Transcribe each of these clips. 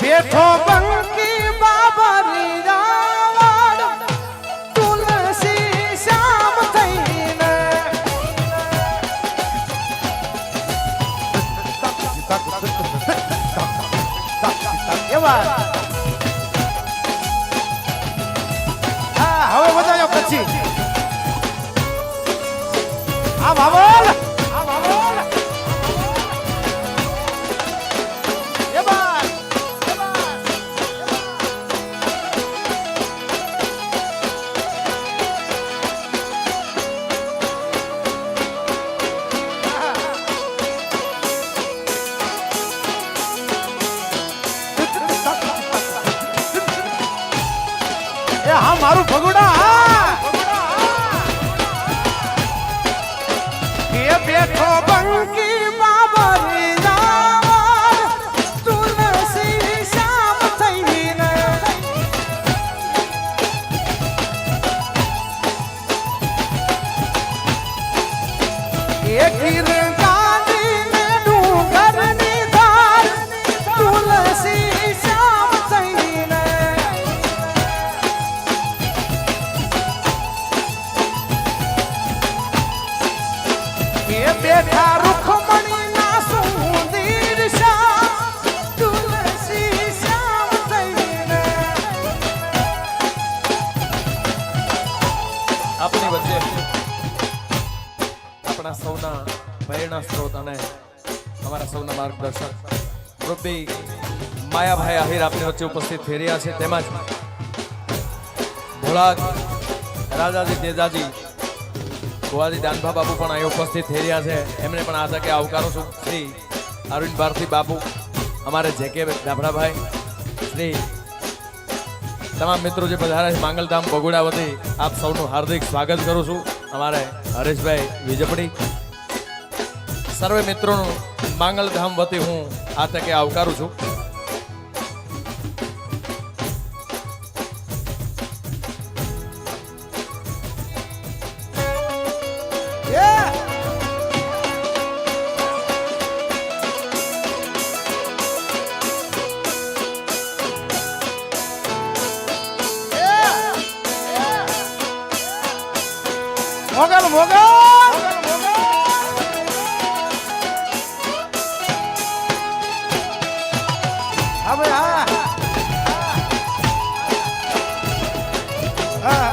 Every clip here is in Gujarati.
બેઠો બંકી બાબરી રાવણ તુલસી શ્યામ થઈને એવા હા હવે બતાવ્યો પછી આ બાબલ હા મારું ભગુડા એ બેઠો બંકી બાબરી રાવણ તુલસી શ્યામ થઈને એ ગીર ગાંધીને ડુંગરની ધાર તુલસી શ્યામ થઈને બેઠા રૂખમણી ના સુંદર શ્યામ તુલસી શ્યામ થઈને આપણી વચ્ચે આપણા સૌના પ્રેરણા સ્ત્રોત અને અમારા સૌના માર્ગદર્શક રૂપી માયાભાઈ આહિર આપણી વચ્ચે ઉપસ્થિત થઈ રહ્યા છે. તેમજ ભોળાદ રાજાજી તેજાજી ગોવાજી દાનભા બાપુ પણ અહીં ઉપસ્થિત થઈ રહ્યા છે. એમને પણ આ તકે આવકારું છું. શ્રી અરવિંદ ભારતી બાપુ, અમારે જેકે ડાભડાભાઈ, શ્રી તમામ મિત્રો જે પધાર્યા છે માંગલધામ બગુડા વતી આપ સૌનું હાર્દિક સ્વાગત કરું છું. અમારે હરેશભાઈ વિજપડી, સર્વે મિત્રોનું માંગલધામ વતી હું આ તકે આવકારું છું. મોગલ મોગલ હવે હા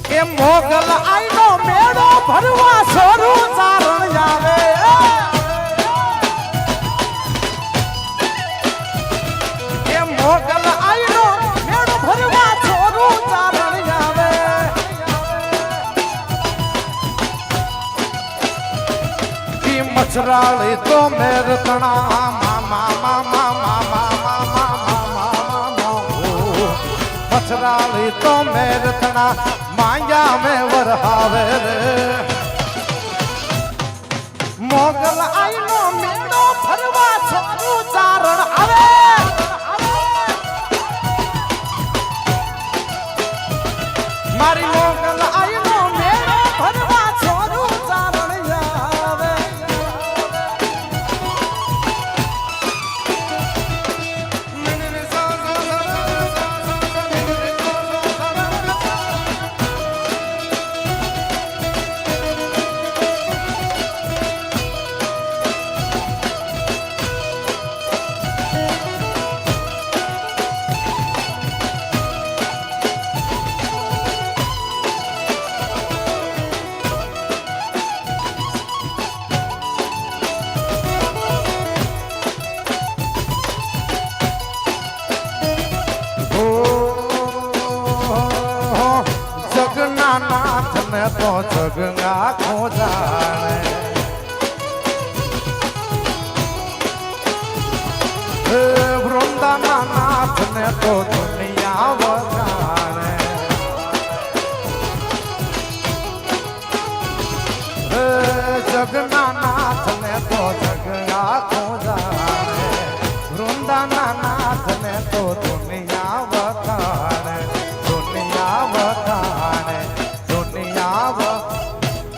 એ મોગલ આઈનો મેળો ભરવા સોરું ચારણ આવે એ મોગલ આઈનો મેળો ભરવા સોરું ચારણ આવે ઈ મચરાળી તો મેર તણા મામા મામા મામા મચરાળી તો મેર તણા માંગ્યા મેં વરહાવે રે મોગલ આઈનો મેળો ફરવા છોરું ચારણ આવે મારી મોગલ આઈનો મેળો ફરવા છોરું ચારણ આવે આખો જાણે હે વૃંદાના નાથ ને તો દુનિયા વખાણે હે જગના નાથ ને તો જગ આખો જાણે વૃંદાના નાથ ને તો દુનિયા વખાણે દુનિયા વખાણે દુનિયા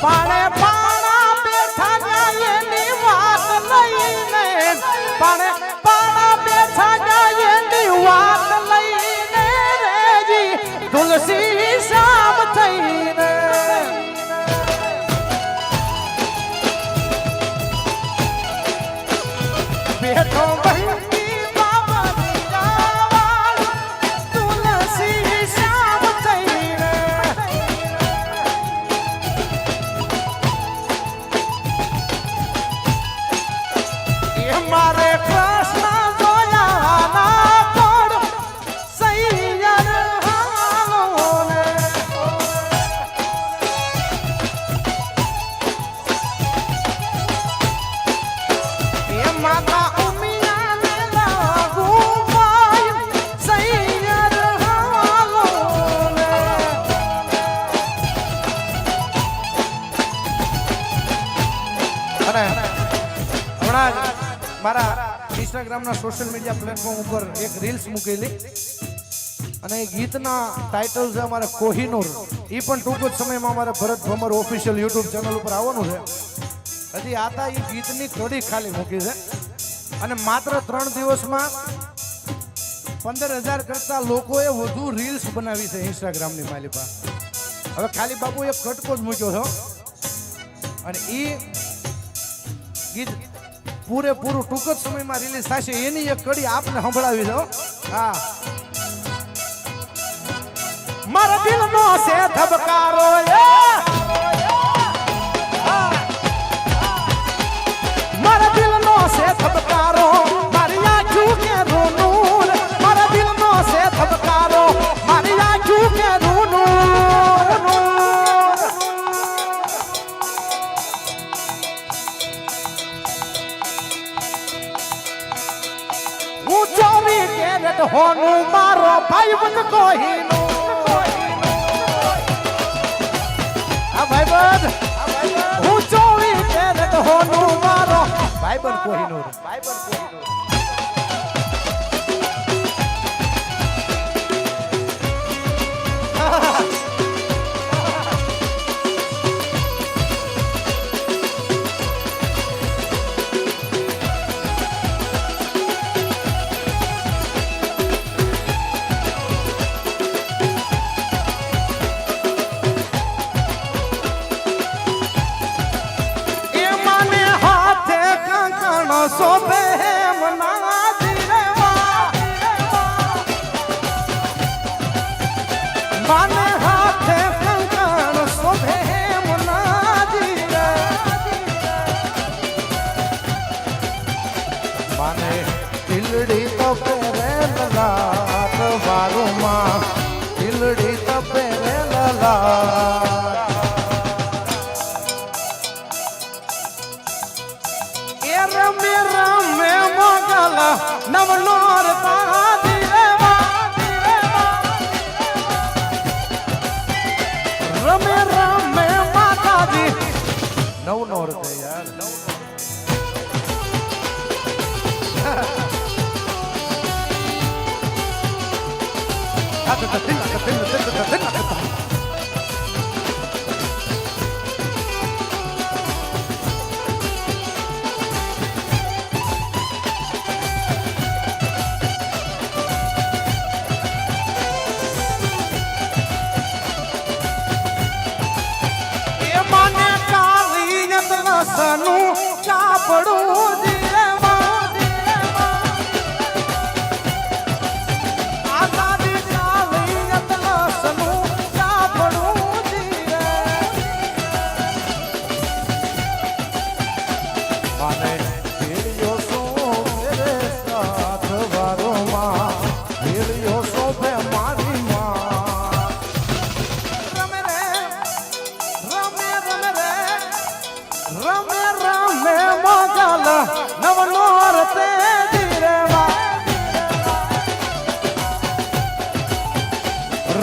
પાણે પાણા બેઠા જાય એની વાત લઈને પાણે પાણા બેઠા જાય એની વાત લઈને રેજી તુલસી શામ થઈને બેઠો બહેની બાબા જાવાળ તુલસી શામ થઈને મારે કૃષ્ણ જોયાના કોડ સૈયર હાલો ને એ માતા ઉમિયાને લાગુ પાય સૈયર હાલો ને અને હમણાં મારા ઇન્સ્ટાગ્રામના સોશિયલ મીડિયા પ્લેટફોર્મ ઉપર એક રીલ્સ મૂકેલી અને એ ગીતના ટાઇટલ છે અમારે કોહિનૂર એ પણ ટૂંક જ સમયમાં અમારે ભરત ભમર ઓફિશિયલ યુટ્યુબ ચેનલ ઉપર આવવાનું છે હજી આતા એ ગીતની કડી ખાલી મૂકી છે અને માત્ર 3 દિવસમાં 15,000 કરતા લોકોએ વધુ રીલ્સ બનાવી છે ઇન્સ્ટાગ્રામની માલિપા હવે ખાલી બાપુ એક કટકો જ મૂક્યો છો અને એ ગીત પૂરેપૂરું ટૂંક જ સમયમાં રિલીઝ થશે એની એક કડી આપને સંભળાવી દો હા મારા દિલનો છે ધબકારો મારા દિલનો છે ધબકારો મારી આંખો કે રૂનૂર મારા દિલનો છે ધબકારો મારી આંખો કે રૂનૂર હું 24 કેરેટ હોનું મારો ભાઈબંધ કોહિનૂર આ ભાઈબંધ હું 24 કેરેટ હોનું મારો ભાઈબંધ કોહિનૂર શોભે મના જીરેવા માને હાથે કંકણ શોભે મના જીરે માને તિલડી તો પેરે લલાટ વારુમાં તિલડી તો પેરે લલાટ રમે રમે મોગલ નવનોર તાદી રમે રમે માતાજી નવનોર છે યાર સનું ચાપડું જીરેવા આઝાદી ચાલી સનું ચાપડું જીરે મને ભીડિયો સો મેરે સાથ વારોમાં ભીડિયો સો બે મારી માં રમે રે રમે રમે રે રમે રમે મોગલ નવનોર તે ધીરેવા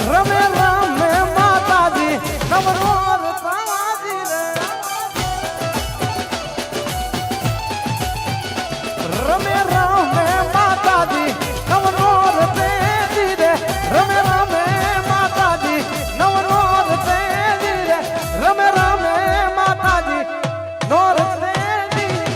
રમે રમે માતાજી નવનોર તાજી રે રમે રમે માતાજી નવનોર તે ધીરે રમે રમે માતાજી નવનોર તે ધીરે રમે રમે માતાજી નોર તે ધીરે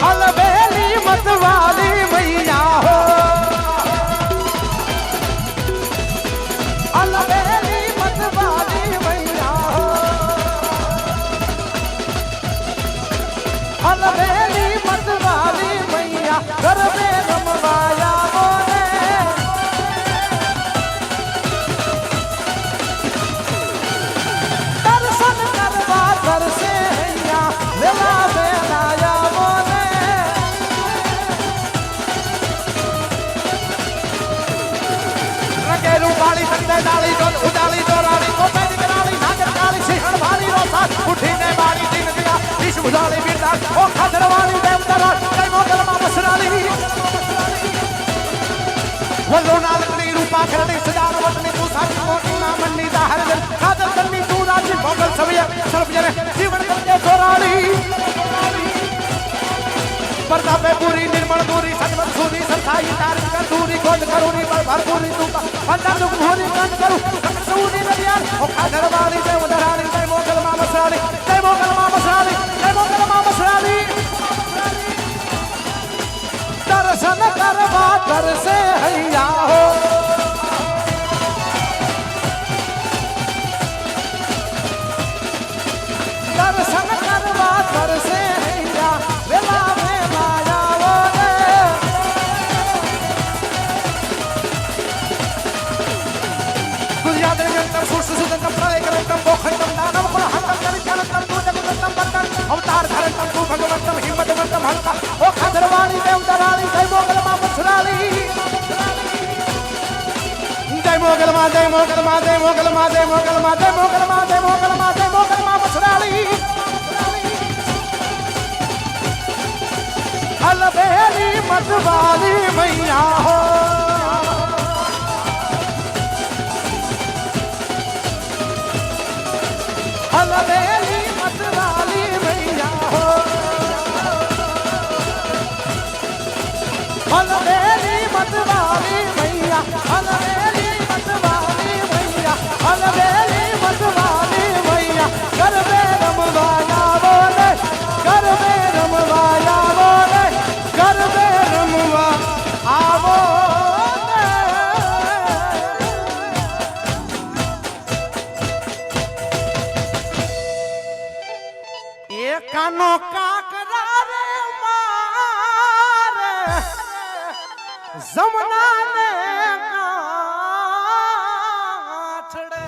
अलबेली मतवाली मैया हो अलबेली मतवाली मैया हो अलबेली मतवाली मैया गरबे रमवाया बोले दर्शन करवा दर्शे हैया वेला वेलाया बोले रंगेरू वाली संदे डाली डोल उजाली डोराली कोपे निकराली नागर काली सिंहण भारी रोसा उठीने बारी दिन दिया विष बुझाली बिरदा ओ खादरवाली देवदरा जय मोगल मा बसराली वल्लो नालकड़ी रूपा करनी सजान वटनी तू साची मोटी ना मन्नी दा हर दिन कादर करनी तू राजी मोगल सविया सर्व जने जीवन करके दोराली प्रतापे पूरी निर्मल दूरी सन्मत सूरी संसाई तार कर दूरी गोद करूनी पर भरपूरी तू का पंडा दुख भूरी कंद करू सूरी नदियार ओ खादर वाली देव दरानी जय मोगल मा बसराली जय मोगल मा बसराली जय मोगल मा बसराली दर्शन करवा दर्शे हैया हो दर्शन करवा दर्शे हैया वेला वेलाया बोले गुजरात निरंतर सुष्ट सुदंतम प्रलय करंतम बोखंतम दानव कुल हंतम करित्यानंतम तू जगदंतम बंतम अवतार धरंतम तू भगवंतम हिम्मतवंतम हंता ओ खादरवाणी देवदराली जय मोगल मा बसराली जय मोगल मा जय मोगल मा जय मोगल मा जय मोगल मा जय मोगल मा जय मोगल मा जय मोगल मा बसराली अलबेली मतवाली मैया हो अलबेली मतवाली मैया हो अलबेली मतवाली मैया अलबेली मतवाली मैया अलबेली मतवाली मैया गरबे रमवाया बोले गरबे रमवाया बोले गरबे रमवा आवो कानो काकरा रे मारे जमुना ने काछड़े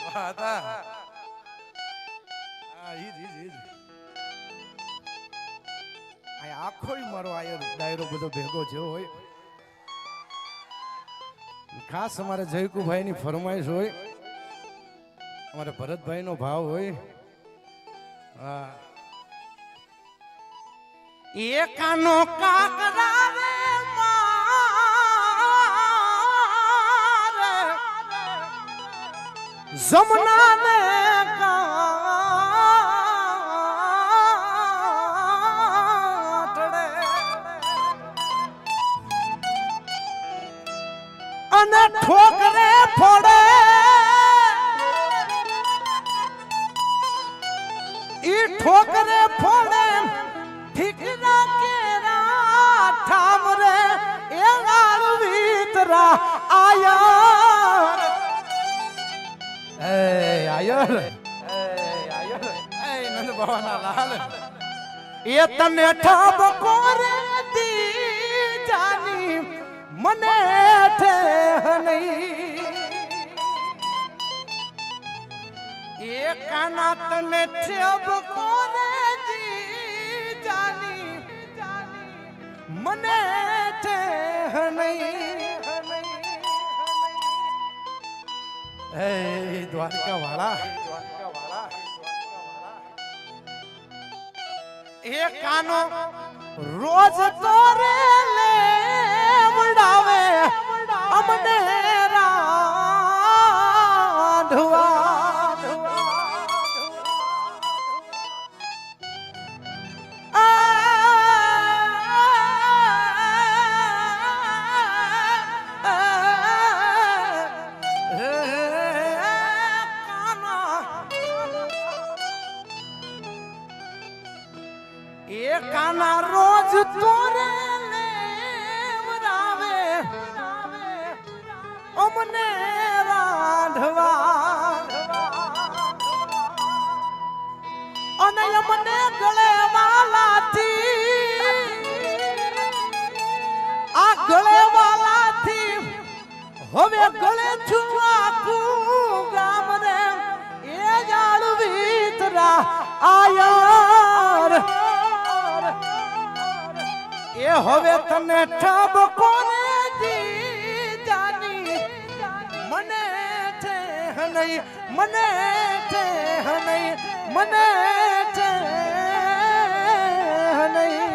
वादा आखो मारो आयो डायरो बधो भेगो थयो होय खास हमारे जयकू भाई ની ફરમાઈશ હોય हमारे भरत भाई नो भाव होय हाँ ये कानो काकरा रे मारे जमुना ने काटड़े अने ठोकरे फोड़े ई ठोकरे फोड़े ठिकरा केरा ठाम रे ए गाल भीतरा आया આયો એ નંદ બાવાના લાલ એ તને ઠાબકો રે દી જાની મને ઠેહ નહીં એ કાના તને ઠાબકો રે દી જાની મને ઠેહ નહીં હે દ્વારકા વાળા એ કાનો રોજ તો રે લેવડાવે અમને રાંધવા એ કાના રોજ તોરે લેવરાવે અમને રાંધવા અને અમને ગળે વાલાથી આ ગળે વાલાથી હવે ગળે છુઆકું ગામ રે એ જાળવી તરા આયાર એ હવે તને ઠાબકો ને દી જાની મને ઠેહ નહીં મને ઠેહ નહીં મને ઠેહ નહીં